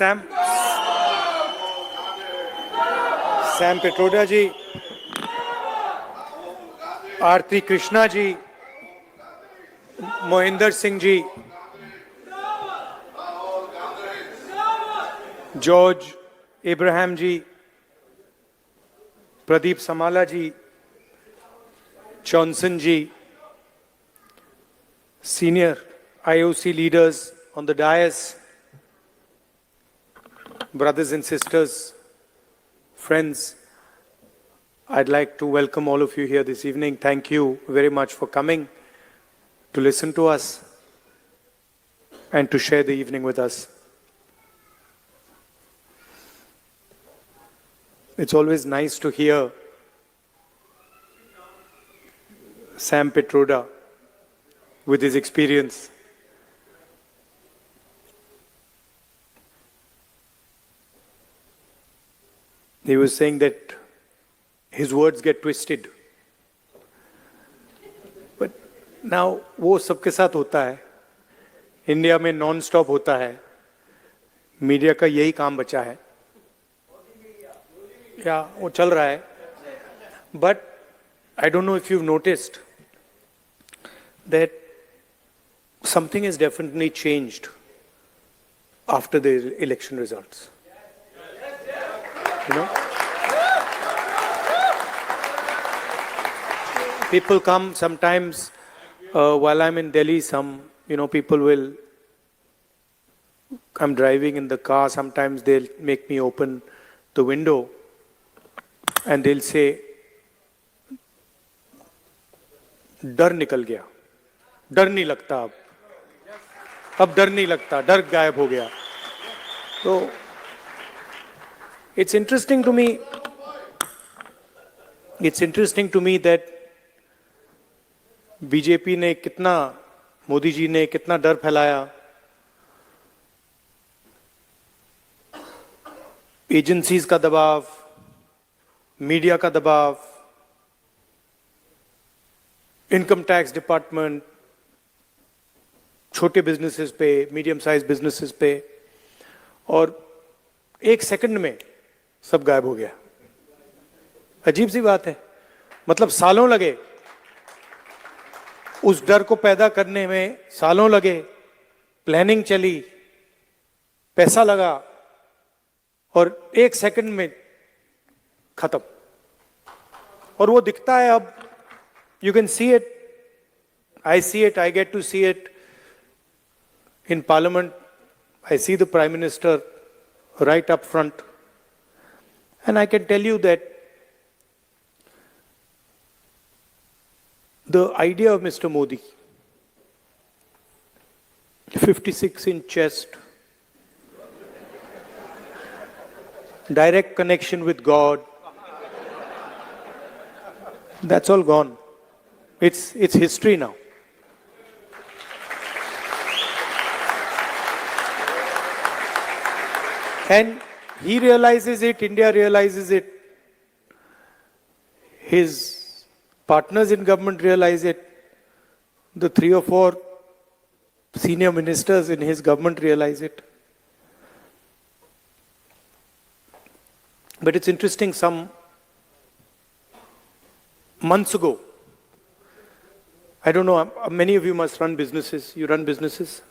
Sam Petroda ji, Aarti Krishna ji, Mohinder Singh ji, George Abraham ji, Pradeep Samala ji, Johnson ji, senior IOC leaders on the dais, brothers and sisters, friends, I'd like to welcome all of you here this evening. Thank you very much for coming to listen to us and to share the evening with us. It's always nice to hear Sam Petroda with his experience. He was saying that his words get twisted. But now वो सबके साथ होता है. India में non stop होता है. Media का यही काम बचा है. या वो चल रहा है. But I don't know if you've noticed that something has definitely changed after the election results. You know? People come sometimes while I'm in Delhi, people will, I'm driving in the car, sometimes they'll make me open the window and they'll say, डर निकल गया, डर नहीं लगता अब डर नहीं लगता, डर गायब हो गया. तो it's interesting to me that BJP ने कितना, मोदी जी ने कितना डर फैलाया. एजेंसीज का दबाव, मीडिया का दबाव, इनकम टैक्स डिपार्टमेंट, छोटे बिजनेसेस पे, मीडियम साइज बिजनेसेस पे, और एक सेकंड में सब गायब हो गया. अजीब सी बात है. मतलब सालों लगे उस डर को पैदा करने में, सालों लगे, प्लानिंग चली, पैसा लगा, और एक सेकंड में खत्म. और वो दिखता है अब. You can see it. I see it. I get to see it in Parliament. I see the Prime Minister right up front. And I can tell you that the idea of Mr. Modi, 56-inch chest, direct connection with God, that's all gone. It's history now. And he realizes it, India realizes it, his partners in government realize it, the 3 or 4 senior ministers in his government realize it. But it's interesting, some months ago, I don't know, many of you must run businesses. You run businesses.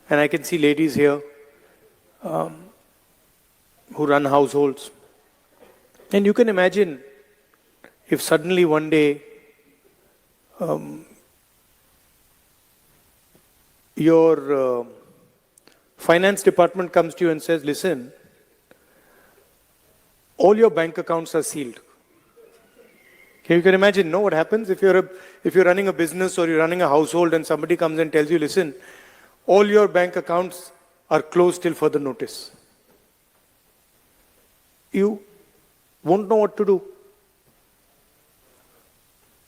And I can see ladies here who run households. And you can imagine if suddenly one day your finance department comes to you and says, listen, all your bank accounts are sealed. You can imagine, no, what happens if you're running a business or you're running a household and somebody comes and tells you, listen, all your bank accounts are closed till further notice. You won't know what to do.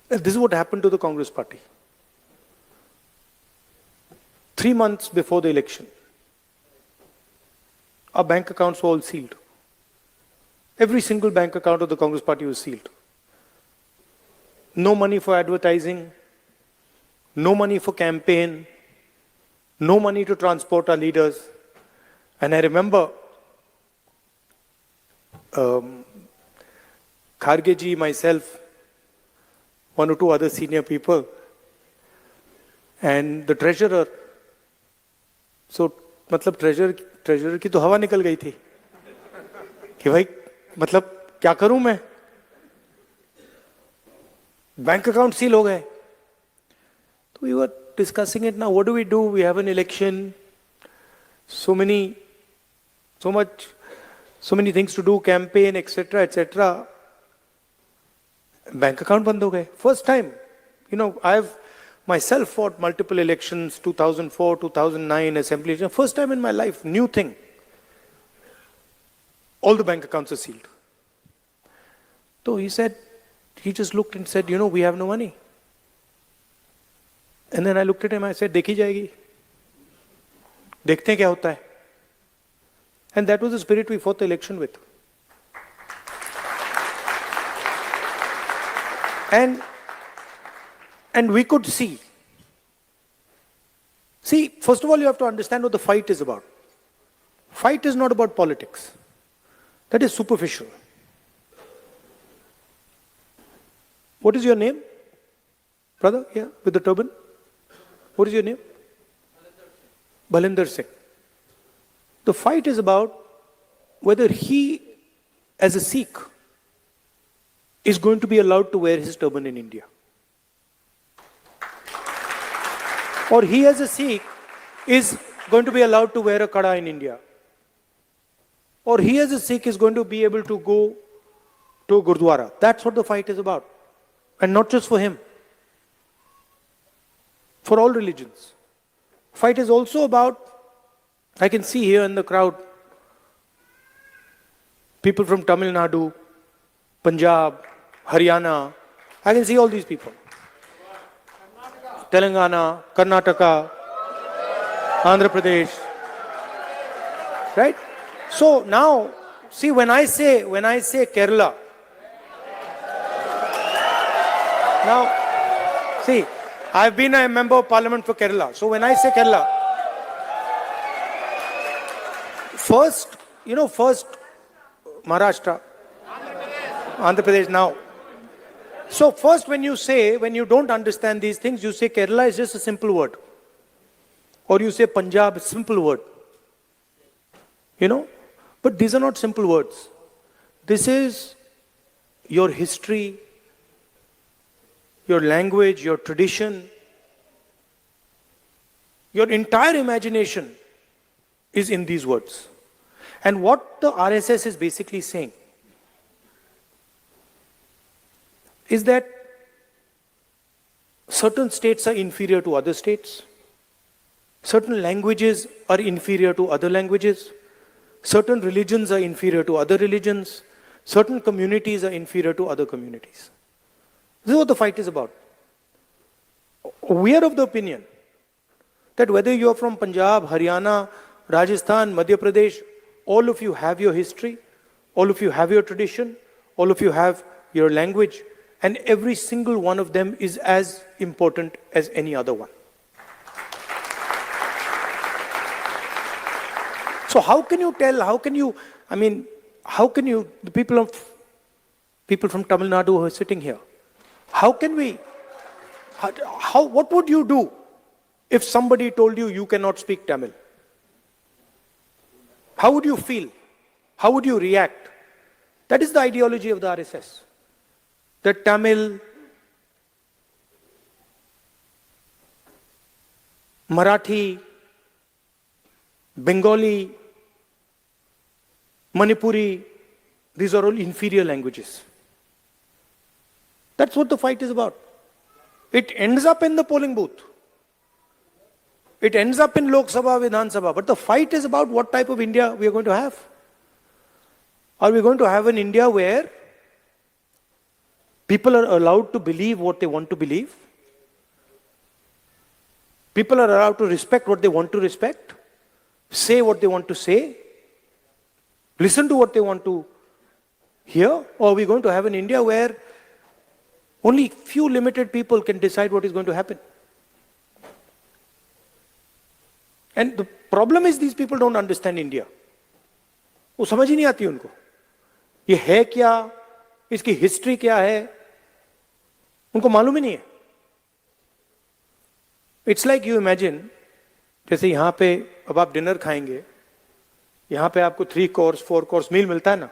This is what happened to the Congress party. 3 months before the election, our bank accounts were all sealed. Every single bank account of the Congress party was sealed. No money for advertising, no money for campaign, no money to transport our leaders. And I remember Kharge ji, myself, one or two other senior people, and the treasurer. So, मतलब treasurer की तो हवा निकल गई थी कि भाई मतलब क्या करूं मैं, बैंक अकाउंट सील हो गए. तो we were discussing it now. What do we do? We have an election. So many things to do, campaign, etc., etc. Bank account बंद हो गए. First time, I've myself fought multiple elections, 2004, 2009, assembly election. First time in my life, new thing. All the bank accounts are sealed. So he just looked and said, we have no money. And then I looked at him, I said, देखी जाएगी. देखते हैं क्या होता है. And that was the spirit we fought the election with. And we could see. See, first of all, you have to understand what the fight is about. Fight is not about politics. That is superficial. What is your name? Brother, yeah, with the turban? What is your name? Balinder Singh. The fight is about whether he, as a Sikh, is going to be allowed to wear his turban in India. Or he, as a Sikh, is going to be allowed to wear a kada in India. Or he, as a Sikh, is going to be able to go to a Gurdwara. That's what the fight is about. And not just for him. For all religions. Fight is also about, I can see here in the crowd, people from Tamil Nadu, Punjab, Haryana. I can see all these people. Telangana, Karnataka, Andhra Pradesh. Right? So now, see, when I say Kerala, now, see, I've been a member of parliament for Kerala. So when I say Kerala, first Maharashtra, Andhra Pradesh now. So first when you don't understand these things, you say Kerala is just a simple word. Or you say Punjab, simple word. But these are not simple words. This is your history, your language, your tradition, your entire imagination is in these words. And what the RSS is basically saying is that certain states are inferior to other states, certain languages are inferior to other languages, certain religions are inferior to other religions, certain communities are inferior to other communities. This is what the fight is about. We are of the opinion that whether you are from Punjab, Haryana, Rajasthan, Madhya Pradesh, all of you have your history, all of you have your tradition, all of you have your language, and every single one of them is as important as any other one. So how can you, the people from Tamil Nadu who are sitting here, what would you do if somebody told you cannot speak Tamil? How would you feel? How would you react? That is the ideology of the RSS. That Tamil, Marathi, Bengali, Manipuri, these are all inferior languages. That's what the fight is about. It ends up in the polling booth. It ends up in Lok Sabha, Vidhan Sabha. But the fight is about what type of India we are going to have. Are we going to have an India where people are allowed to believe what they want to believe? People are allowed to respect what they want to respect, say what they want to say, listen to what they want to hear? Or are we going to have an India where only few limited people can decide what is going to happen? And the problem is these people don't understand India. वो समझ ही नहीं आती उनको. ये है क्या, इसकी history क्या है, उनको मालूम ही नहीं है. इट्स लाइक यू इमेजिन, जैसे यहां पे अब आप डिनर खाएंगे, यहां पे आपको 3 कोर्स 4 कोर्स मील मिलता है ना.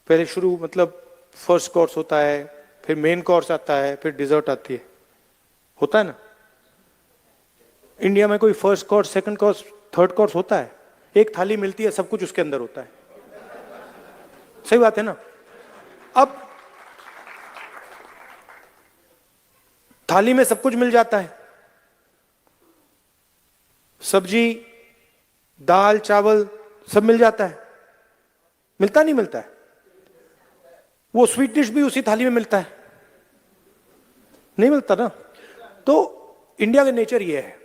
पहले शुरू मतलब फर्स्ट कोर्स होता है, फिर मेन कोर्स आता है, फिर डिजर्ट आती है, होता है ना. इंडिया में कोई first course, second course, third course होता है? एक थाली मिलती है, सब कुछ उसके अंदर होता है. सही बात है ना. अब थाली में सब कुछ मिल जाता है, सब्जी, दाल, चावल सब मिल जाता है. मिलता नहीं मिलता है? वो स्वीट डिश भी उसी थाली में मिलता है? नहीं मिलता ना. तो इंडिया का नेचर ये है,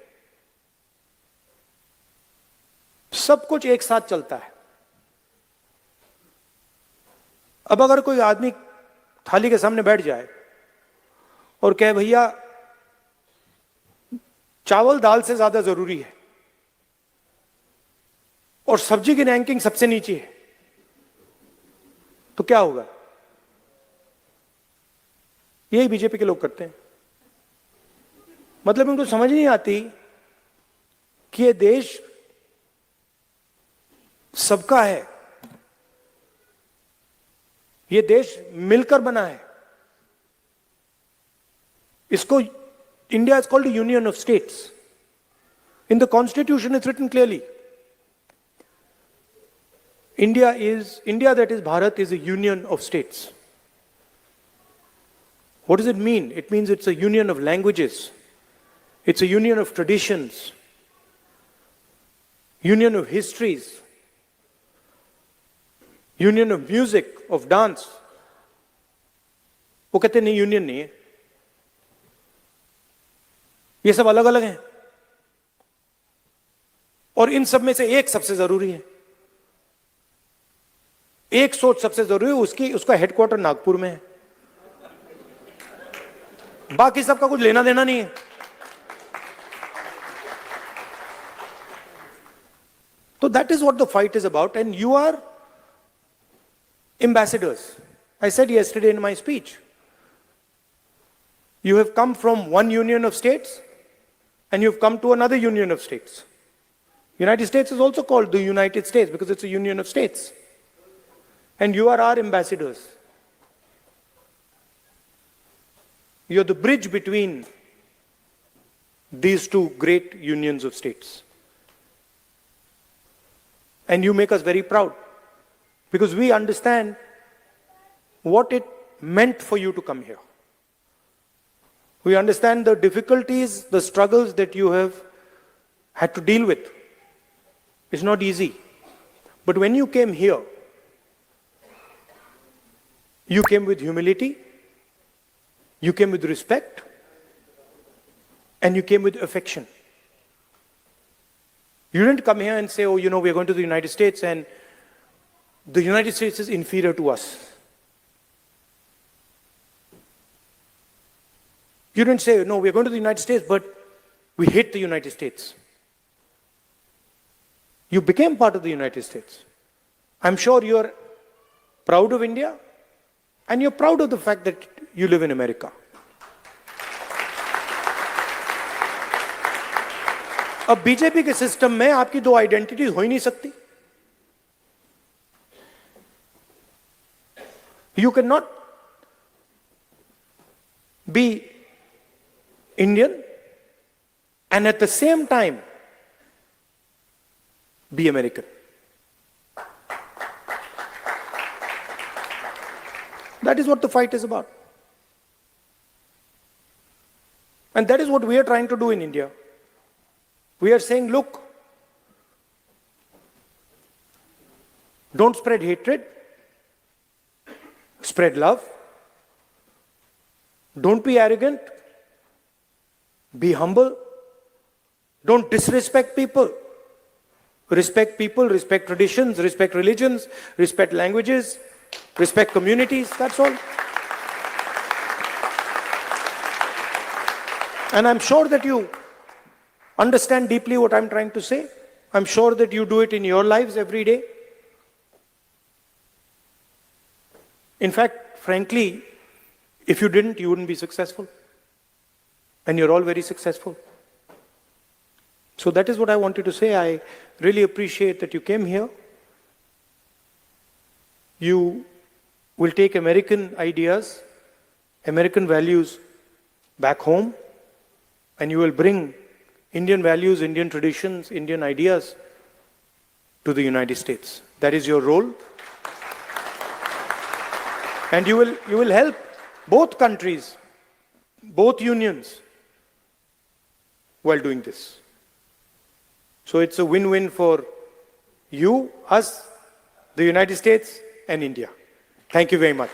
सब कुछ एक साथ चलता है. अब अगर कोई आदमी थाली के सामने बैठ जाए और कहे भैया चावल दाल से ज्यादा जरूरी है और सब्जी की रैंकिंग सबसे नीचे है, तो क्या होगा? यही बीजेपी के लोग करते हैं. मतलब उनको समझ नहीं आती कि ये देश सबका है, ये देश मिलकर बना है. इसको India is called union of states. In the constitution is written clearly, India that is Bharat is a union of states. What does it mean? It means it's a union of languages. It's a union of traditions. Union of histories. Union of music, of dance. वो कहते नहीं, union नहीं है, ये सब अलग अलग हैं. और इन सब में से एक सबसे जरूरी है, एक सोच सबसे जरूरी है, उसका हेडक्वार्टर नागपुर में है, बाकी सबका कुछ लेना देना नहीं है. तो that is what the fight is about. And you are ambassadors. I said yesterday in my speech, you have come from one union of states and you've come to another union of states. United States is also called the United States because it's a union of states. And you are our ambassadors. You're the bridge between these two great unions of states. And you make us very proud, because we understand what it meant for you to come here. We understand the difficulties, the struggles that you have had to deal with. It's not easy. But when you came here, you came with humility, you came with respect, and you came with affection. You didn't come here and say, oh, you know, we're going to the United States and the United States is inferior to us. You didn't say, no, we're going to the United States, but we hate the United States. You became part of the United States. I'm sure you're proud of India, and you're proud of the fact that you live in America. अब BJP के system में आपकी दो identities हो ही नहीं सकती. You cannot be Indian and at the same time be American. That is what the fight is about. And that is what we are trying to do in India. We are saying, look, don't spread hatred. Spread love. Don't be arrogant. Be humble. Don't disrespect people. Respect people, respect traditions, respect religions, respect languages, respect communities. That's all. And I'm sure that you understand deeply what I'm trying to say. I'm sure that you do it in your lives every day. In fact, frankly, if you didn't, you wouldn't be successful. And you're all very successful. So that is what I wanted to say. I really appreciate that you came here. You will take American ideas, American values back home, and you will bring Indian values, Indian traditions, Indian ideas to the United States. That is your role. And you will help both countries, both unions, while doing this. So it's a win-win for you, us, the United States, and India. Thank you very much.